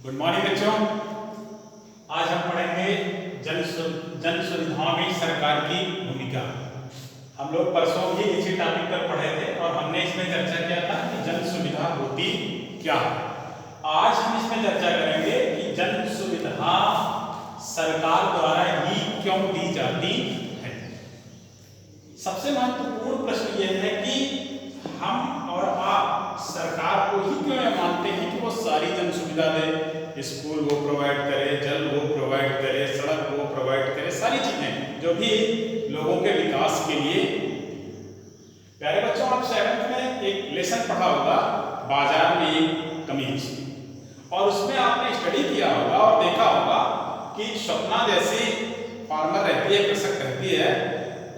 Good morning बच्चों। आज हम पढ़ेंगे जन सुविधाओं में सरकार की भूमिका। हम लोग परसों भी इसी टॉपिक पर पढ़े थे और हमने इसमें चर्चा किया था कि जन सुविधा होती क्या है। आज हम इसमें चर्चा करेंगे कि जन सुविधा सरकार द्वारा ही क्यों दी जाती है। सबसे महत्वपूर्ण प्रश्न यह है कि हम और आप सरकार को ही क्यों मानते हैं कि वो सारी जन सुविधा दे, स्कूल वो प्रोवाइड करे, जल वो प्रोवाइड करे, सड़क वो प्रोवाइड करे, सारी चीजें जो भी लोगों के विकास के लिए। प्यारे बच्चों, आप 7th में एक लेसन पढ़ा होगा, बाजार में एक कमीज, और उसमें आपने स्टडी किया होगा और देखा होगा कि स्वप्ना जैसी फार्मर रहती है, कृषक रहती है,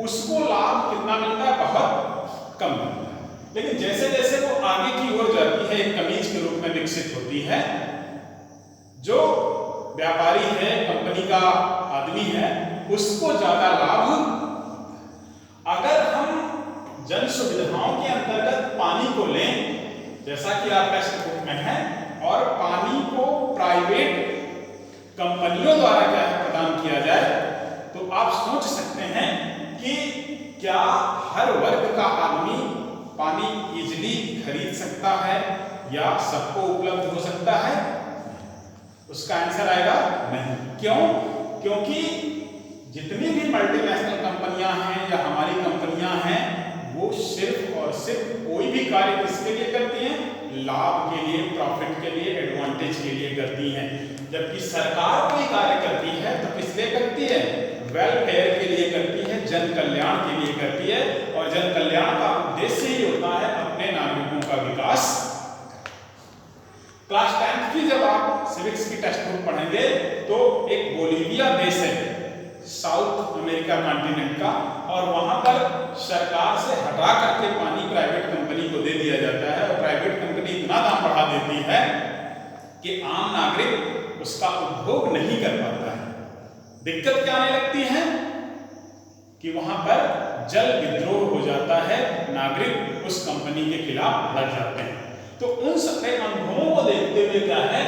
उसको लाभ कितना मिलता है? बहुत कम मिलता है। लेकिन जैसे जैसे वो आगे की ओर जाती है, एक कमीज के रूप में विकसित होती है, जो व्यापारी है, कंपनी का आदमी है, उसको ज्यादा लाभ। अगर हम जन सुविधाओं के अंतर्गत पानी को लें, जैसा कि आप टेक्स्ट बुक में है, और पानी को प्राइवेट कंपनियों द्वारा क्या प्रदान किया जाए, तो आप सोच सकते हैं कि क्या हर वर्ग का आदमी पानी इजीली खरीद सकता है या सबको उपलब्ध हो सकता है? उसका आंसर आएगा नहीं। क्यों? क्योंकि जितनी भी मल्टीनेशनल कंपनियां हैं या हमारी कंपनियां हैं, वो सिर्फ और सिर्फ कोई भी कार्य किसके लिए करती हैं? लाभ के लिए, प्रॉफिट के लिए, एडवांटेज के लिए करती हैं। जबकि सरकार कोई कार्य करती है तो किस लिए करती है? वेलफेयर के लिए करती है, जन कल्याण के लिए करती है, और जन कल्याण का उद्देश्य ही होता है अपने नागरिकों का विकास। क्लास 10th की जब आप सिविक्स की टेक्स्ट बुक पढ़ेंगे तो एक बोलीविया देश है, साउथ अमेरिका कॉन्टिनेंट का, और वहां पर सरकार से हटा करके पानी प्राइवेट कंपनी को दे दिया जाता है, और प्राइवेट कंपनी इतना दाम बढ़ा देती है कि आम नागरिक उसका उपभोग नहीं कर पाता है। दिक्कत क्या आने लगती है कि वहां पर जल विद्रोह हो जाता है, नागरिक उस कंपनी के खिलाफ लड़ जाते हैं। तो उन सारे अनुभवों को देखते हुए क्या है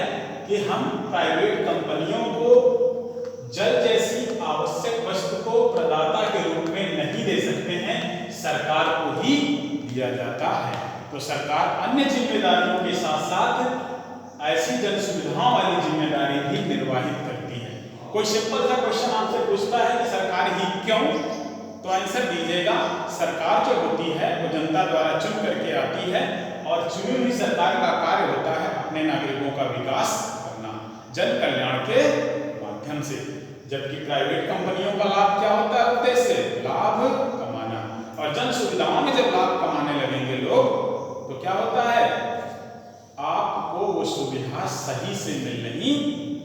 कि हम प्राइवेट कंपनियों को जल जैसी आवश्यक वस्तु को प्रदाता के रूप में नहीं दे सकते हैं, सरकार को ही दिया जाता है। तो सरकार अन्य जिम्मेदारियों के साथ साथ ऐसी जन सुविधाओं वाली जिम्मेदारी भी निर्वाहित करती है। कोई सिंपल सा क्वेश्चन आपसे पूछता है कि सरकार ही क्यों, तो आंसर दीजिएगा, सरकार जो होती है वो जनता द्वारा चुन करके आती है, और चुनी हुई सरकार का कार्य होता है अपने नागरिकों का विकास करना जन कल्याण के माध्यम से। जबकि प्राइवेट कंपनियों का लाभ क्या होता है? उद्देश्य लाभ कमाना। और जन सुविधाओं में जब लाभ कमाने लगेंगे लोग, तो क्या होता है? आपको वो सुविधा सही से मिल नहीं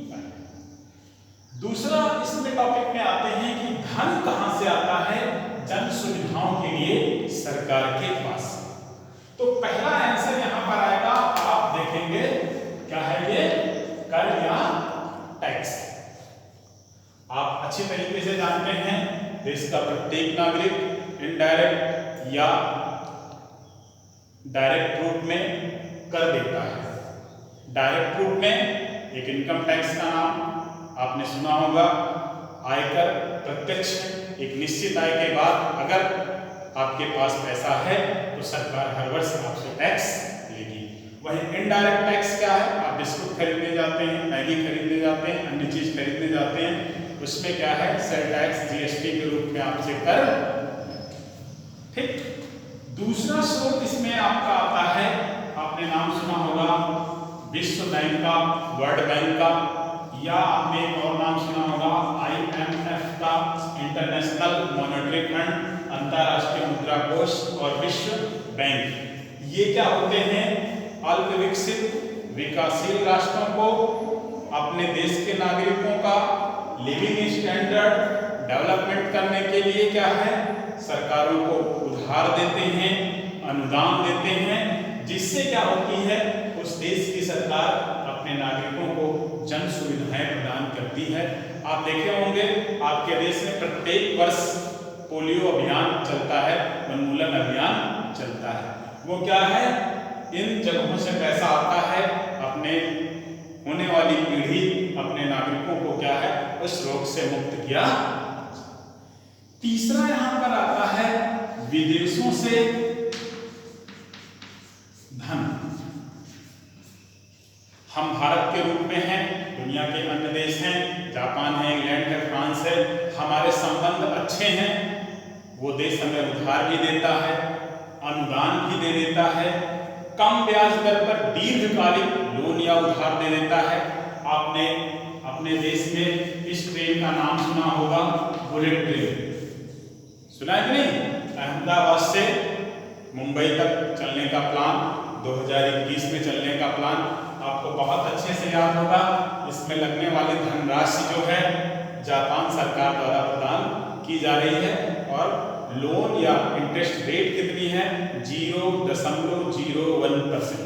पाएगी। दूसरा इसमें टॉपिक में आते हैं कि धन कहां से आता है जन सुविधाओं के लिए सरकार के पास। तो पहला आंसर यहां पर आएगा, आप देखेंगे क्या है ये? कर या टैक्स। आप अच्छी तरीके से जानते हैं देश का प्रत्येक नागरिक इनडायरेक्ट या डायरेक्ट रूप में कर देता है। डायरेक्ट रूप में एक इनकम टैक्स का नाम आपने सुना होगा, आयकर प्रत्यक्ष, एक निश्चित आय के बाद अगर आपके पास पैसा है तो सरकार हर वर्ष आपसे टैक्स लेगी। वहीं इनडायरेक्ट टैक्स क्या है? आप बिस्कुट खरीदने जाते हैं, मैगी खरीदने जाते हैं, अन्य चीज खरीदने जाते हैं, उसमें क्या है? सेल टैक्स, जीएसटी के रूप में आपसे कर। ठीक। दूसरा स्रोत इसमें आपका आता है, आपने नाम सुना होगा विश्व बैंक का, वर्ल्ड बैंक का, या आपने एक और नाम सुना होगा IMF का, इंटरनेशनल मॉनेटरी फंड, अंतरराष्ट्रीय मुद्रा कोष, और विश्व बैंक। ये क्या होते हैं? अल्प विकसित विकासशील राष्ट्रों को अपने देश के नागरिकों का लिविंग स्टैंडर्ड डेवलपमेंट करने के लिए क्या है? सरकारों को उधार देते हैं, अनुदान देते हैं, जिससे क्या होती है? उस देश की सरकार अपने नागरिकों को जन सुविधाएं प्रदान करती है। आप देखे होंगे आपके देश में प्रत्येक वर्ष पोलियो अभियान चलता है, उन्मूलन अभियान चलता है। वो क्या है? इन जगहों से पैसा आता है, अपने होने वाली उस रोग से मुक्त किया। तीसरा यहां पर आता है विदेशों से धन। हम भारत के रूप में हैं, दुनिया के अन्य देश हैं, जापान है, इंग्लैंड है, फ्रांस है, हमारे संबंध अच्छे हैं, वो देश हमें उधार भी देता है, अनुदान भी दे देता है, कम ब्याज दर पर दीर्घकालिक लोन या उधार दे देता है। आपने अपने देश में इस ट्रेन का नाम सुना होगा, बुलेट ट्रेन, सुना है कि नहीं? अहमदाबाद से मुंबई तक चलने का प्लान, 2021 में चलने का प्लान आपको बहुत अच्छे से याद होगा। इसमें लगने वाली धनराशि जो है जापान सरकार द्वारा प्रदान की जा रही है और लोन या इंटरेस्ट रेट कितनी है? 0.01%,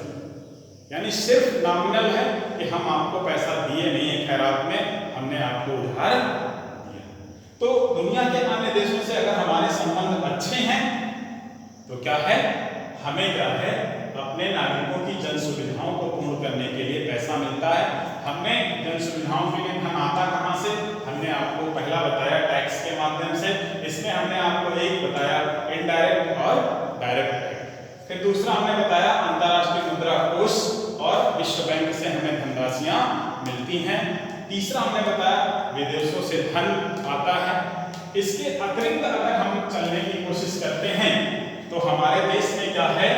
यानी सिर्फ नॉमिनल है कि हम आपको पैसा दिए नहीं है खैरात में, हमने आपको उधार दिया। तो दुनिया के अन्य देशों से अगर हमारे संबंध अच्छे हैं तो क्या है, हमें क्या है, अपने नागरिकों की जन सुविधाओं को पूर्ण करने के लिए पैसा मिलता है। हमें जन सुविधाओं के लिए धन आता कहां से? हमने आपको पहला बताया टैक्स के माध्यम से, इसमें हमने आपको एक बताया इनडायरेक्ट और डायरेक्ट टैक्स, फिर दूसरा हमने बताया अंतर्राष्ट्रीय मुद्रा कोष और विश्व बैंक से हमें धनराशियां मिलती हैं, तीसरा हमने बताया विदेशों से धन आता है। इसके अतिरिक्त अगर हम चलने की कोशिश करते हैं तो हमारे देश में क्या है,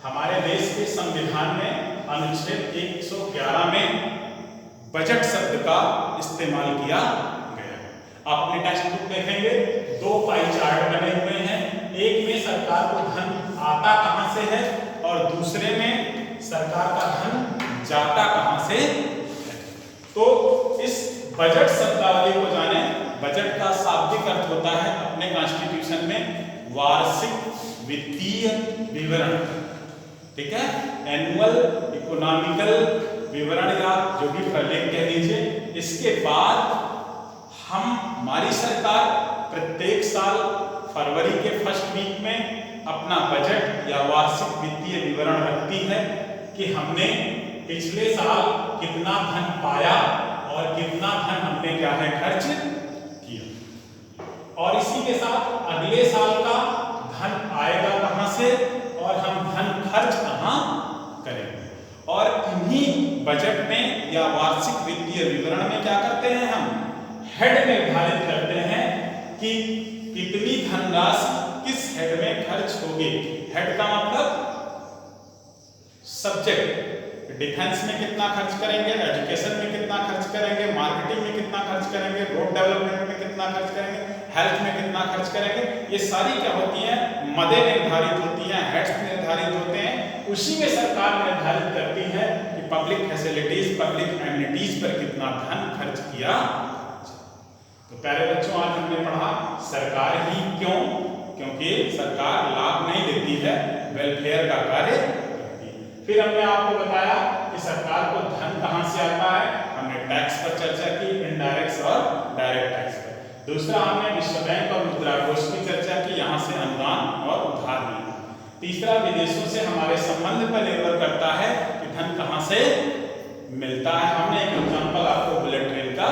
हमारे देश के संविधान में अनुच्छेद 111 में बजट शब्द का इस्तेमाल किया गया। आप अपने टेक्स्ट बुक देखेंगे, दो पाई चार्ट बने हुए हैं, एक में सरकार को धन आता कहां से है और दूसरे में सरकार का धन जाता कहां से है। तो इस बजट शब्दावली को जाने, बजट का शाब्दिक अर्थ होता है अपने कॉन्स्टिट्यूशन में वार्षिक वित्तीय विवरण, ठीक है, एनुअल इकोनॉमिकल विवरण या जो भी प्रलेख कह लीजिए। इसके बाद हमारी सरकार प्रत्येक साल फरवरी के फर्स्ट वीक में अपना बजट या वार्षिक वित्तीय विवरण रखती है कि हमने पिछले साल कितना धन पाया और कितना धन हमने क्या है खर्च किया, और इसी के साथ अगले साल का धन आएगा कहां से और हम धन खर्च कहां करेंगे। और इन्हीं बजट में या वार्षिक वित्तीय विवरण में क्या करते हैं, हम हेड निर्धारित करते हैं कि कितनी धनराशि किस हेड में खर्च होगी। हेड का मतलब सब्जेक्ट, डिफेंस में कितना खर्च करेंगे, एजुकेशन में कितना खर्च करेंगे, मार्केटिंग में कितना खर्च करेंगे, रोड डेवलपमेंट में कितना खर्च करेंगे, हेल्थ में कितना खर्च करेंगे। ये सारी क्या होती हैं, मदें निर्धारित होती हैं, हेड्स निर्धारित होते हैं। उसी में सरकार निर्धारित करती है कि पब्लिक फैसिलिटीज, पब्लिक एमिनिटीज पर कितना धन खर्च किया। तो प्यारे बच्चों, आज हमने पढ़ा सरकार ही क्यों, क्योंकि सरकार लाभ नहीं देती है, वेलफेयर का कार्य करती है। फिर हमने आपको बताया कि सरकार को धन कहां से आता है, हमने टैक्स पर चर्चा की, इनडायरेक्ट और डायरेक्ट टैक्स पर। दूसरा हमने विश्व बैंक और मुद्रा कोष की चर्चा की, यहां से अनुदान और उधार मिलता। तीसरा विदेशों से हमारे संबंध पर निर्भर करता है कि धन कहां से मिलता है। हमने एक एग्जांपल आपको बुलेट ट्रेन का।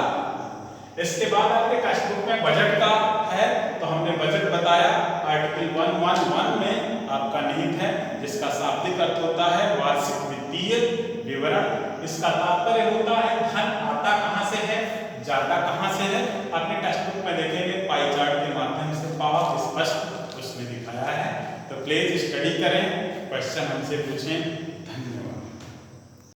इसके बाद आपके टेक्स्ट बुक में बजट का है, तो हमने बजट बताया आर्टिकल 111 में आपका निहित है, जिसका शाब्दिक अर्थ होता है वार्षिक वित्तीय विवरण। इसका तात्पर्य होता है धन आता कहां से है, जाता कहां से है। अपने टेक्स्ट बुक में देखेंगे पाई चार्ट के माध्यम से बहुत स्पष्ट उसमें दिखाया है। तो प्लीज स्टडी करें, क्वेश्चन हमसे पूछें।